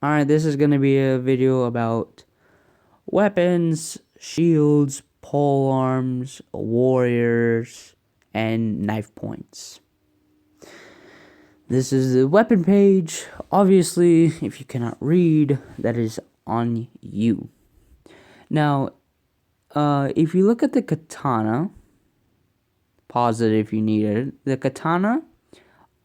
Alright, this is going to be a video about weapons, shields, pole arms, warriors, and knife points. This is the weapon page. Obviously, if you cannot read, that is on you. Now, if you look at the katana, pause it if you need it. The katana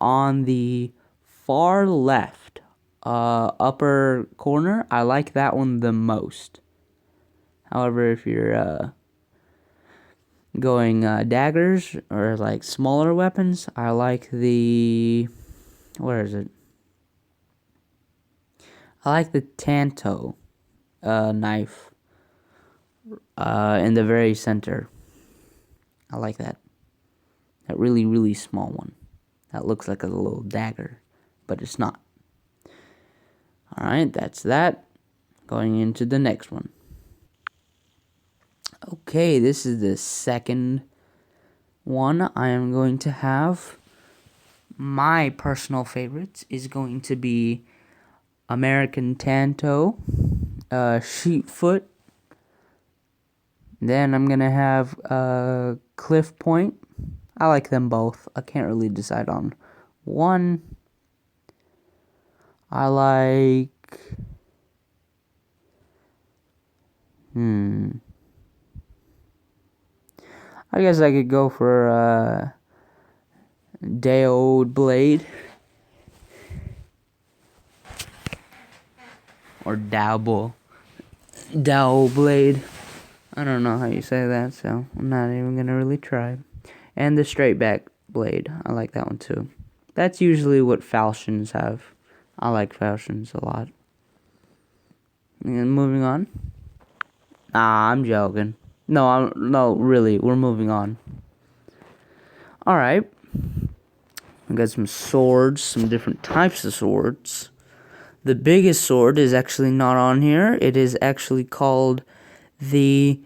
on the far left upper corner, I like that one the most. However, if you're going daggers or like smaller weapons, I like the, where is it? I like the Tanto knife in the very center. I like that. That really, really small one. That looks like a little dagger, but it's not. Alright, that's that. Going into the next one. Okay, this is the second one I am going to have. My personal favorite is going to be American Tanto, Sheep Foot. Then I'm gonna have Cliff Point. I like them both. I can't really decide on one. I like I guess I could go for Day Old Blade. Or Dowble. Dowel Blade. I don't know how you say that, so I'm not even gonna really try. And the straight back blade. I like that one too. That's usually what falchions have. I like falchions a lot. And moving on. I'm joking. No, really, we're moving on. Alright. We got some swords, some different types of swords. The biggest sword is actually not on here. It is actually called the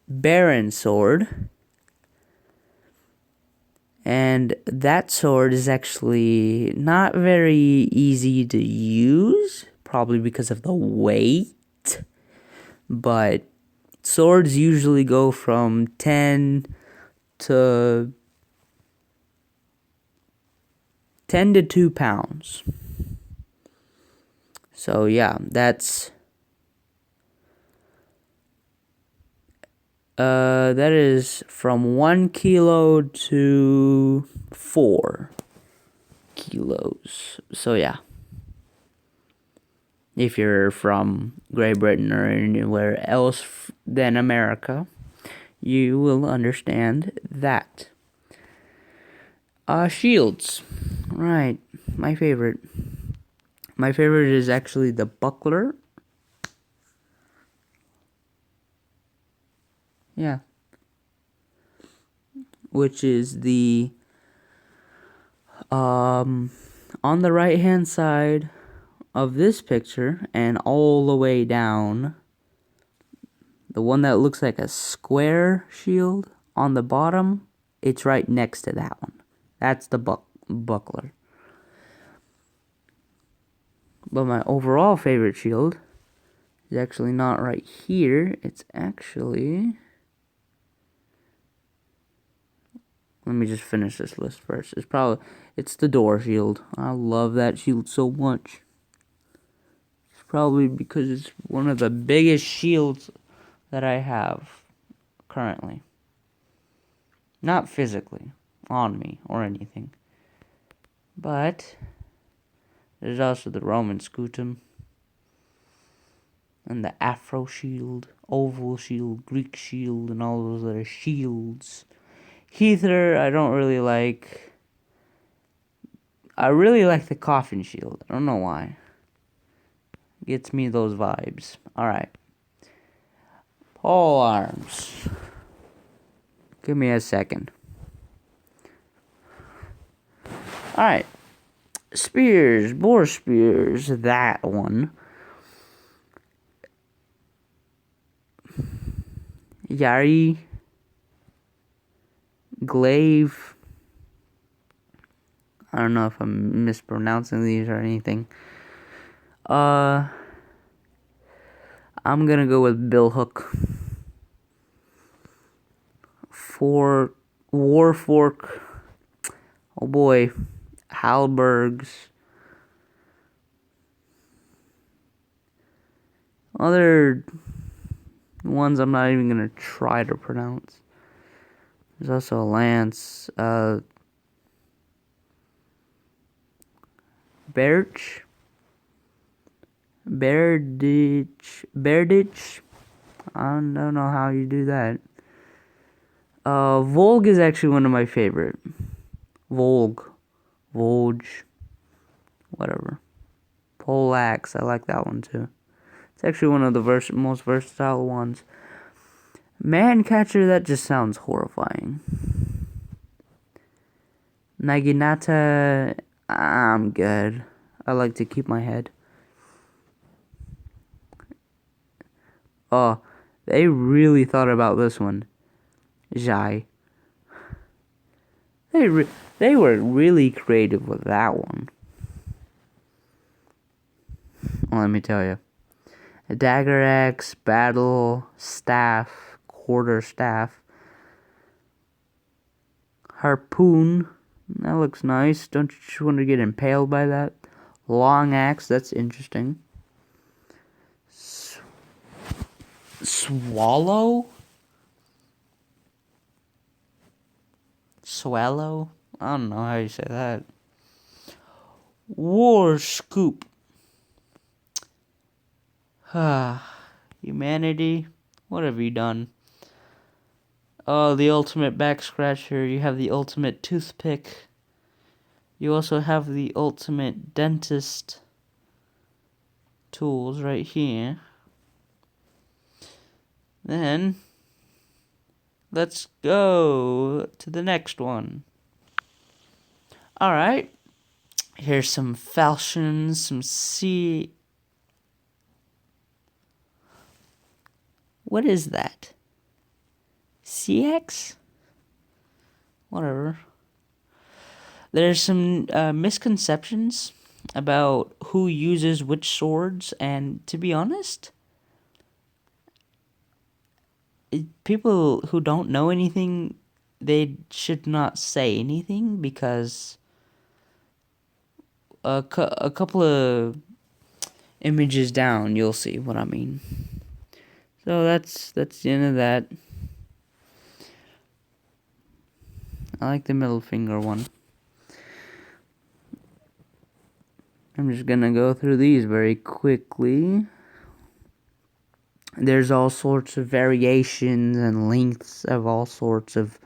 Baron sword. And that sword is actually not very easy to use, probably because of the weight. But swords usually go from 10 to 2 pounds. So yeah, that is from 1 kilo to 4 kilos. So yeah, if you're from Great Britain or anywhere else than America, you will understand that. Shields. Right, my favorite. My favorite is actually the buckler. Yeah. Which is the on the right hand side of this picture and all the way down, the one that looks like a square shield on the bottom, it's right next to that one. That's the buckler. But my overall favorite shield is actually not right here. It's actually, let me just finish this list first. It's the door shield. I love that shield so much. It's probably because it's one of the biggest shields that I have currently. Not physically on me or anything. But there's also the Roman scutum and the Afro shield, oval shield, Greek shield, and all those other shields. Heather, I don't really like. I really like the coffin shield. I don't know why. Gets me those vibes. Alright. Pole arms. Give me a second. Alright. Spears, boar spears, that one. Yari. Glaive. I don't know if I'm mispronouncing these or anything. Uh, I'm gonna go with Bill Hook. For Warfork. Oh boy. Halbergs. Other ones I'm not even gonna try to pronounce. There's also a Lance. Berch. Berditch. I don't know how you do that. Volg is actually one of my favorite. Volg. Volge. Whatever. Polax. I like that one too. It's actually one of the most versatile ones. Mancatcher, that just sounds horrifying. Naginata, I'm good. I like to keep my head. Oh, they really thought about this one. Jai. They were really creative with that one. Well, let me tell you. A dagger axe, battle, staff, quarter staff, harpoon. That looks nice. Don't you just want to get impaled by that? Long axe, that's interesting. Swallow? Swallow? I don't know how you say that. War scoop. Humanity? What have you done? Oh, the ultimate back scratcher. You have the ultimate toothpick. You also have the ultimate dentist tools right here. Then, let's go to the next one. Alright. Here's some falchions, some sea... What is that? CX? Whatever. There's some misconceptions about who uses which swords, and to be honest, people who don't know anything, they should not say anything, because a couple of images down, you'll see what I mean. So that's the end of that. I like the middle finger one. I'm just gonna go through these very quickly. There's all sorts of variations and lengths of all sorts of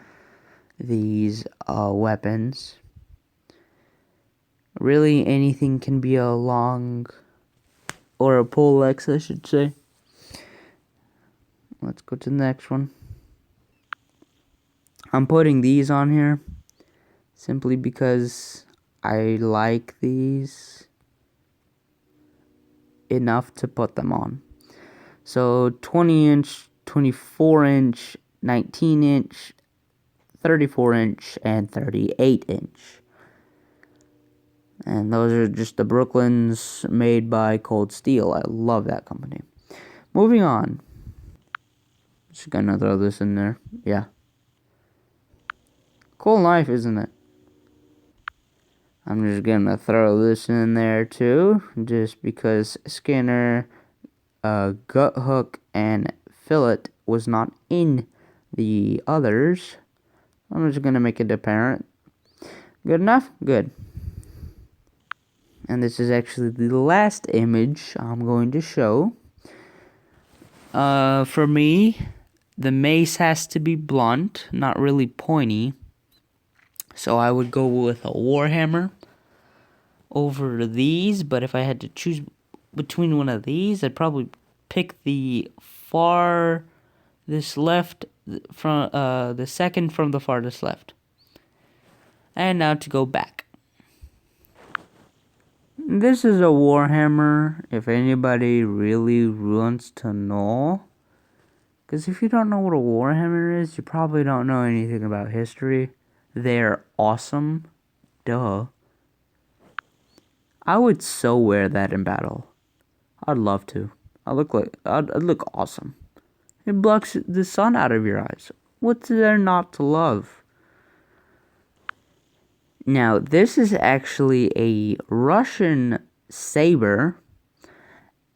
these weapons. Really, anything can be a long, or a poleaxe, I should say. Let's go to the next one. I'm putting these on here simply because I like these enough to put them on. So 20 inch, 24 inch, 19 inch, 34 inch, and 38 inch. And those are just the Brooklyns made by Cold Steel. I love that company. Moving on. Just gonna throw this in there. Yeah. Cool knife, isn't it? I'm just gonna throw this in there too, just because Skinner, Gut Hook, and Fillet was not in the others. I'm just gonna make it apparent. Good enough? Good. And this is actually the last image I'm going to show. For me, the mace has to be blunt, not really pointy. So I would go with a Warhammer over these, but if I had to choose between one of these, I'd probably pick the farthest left from the second from the farthest left. And now to go back. This is a Warhammer, if anybody really wants to know. Because if you don't know what a Warhammer is, you probably don't know anything about history. They're awesome. Duh. I would so wear that in battle. I'd love to. I'd look awesome. It blocks the sun out of your eyes. What's there not to love? Now, this is actually a Russian saber,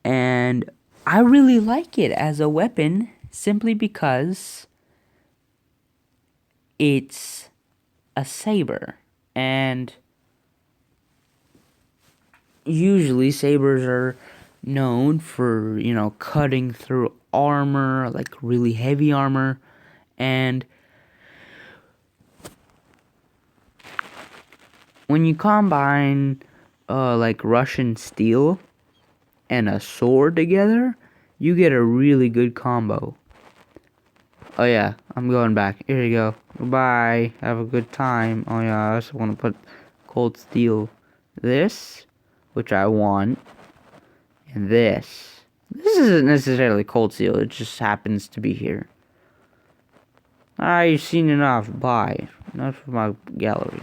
and I really like it as a weapon simply because it's a saber, and usually sabers are known for, cutting through armor, like really heavy armor, and when you combine like Russian steel and a sword together, you get a really good combo. Oh yeah, I'm going back. Here you go. Goodbye. Have a good time. Oh yeah, I also want to put cold steel. This, which I want, and this. This isn't necessarily cold steel, it just happens to be here. You've seen enough. Bye. Not for my gallery.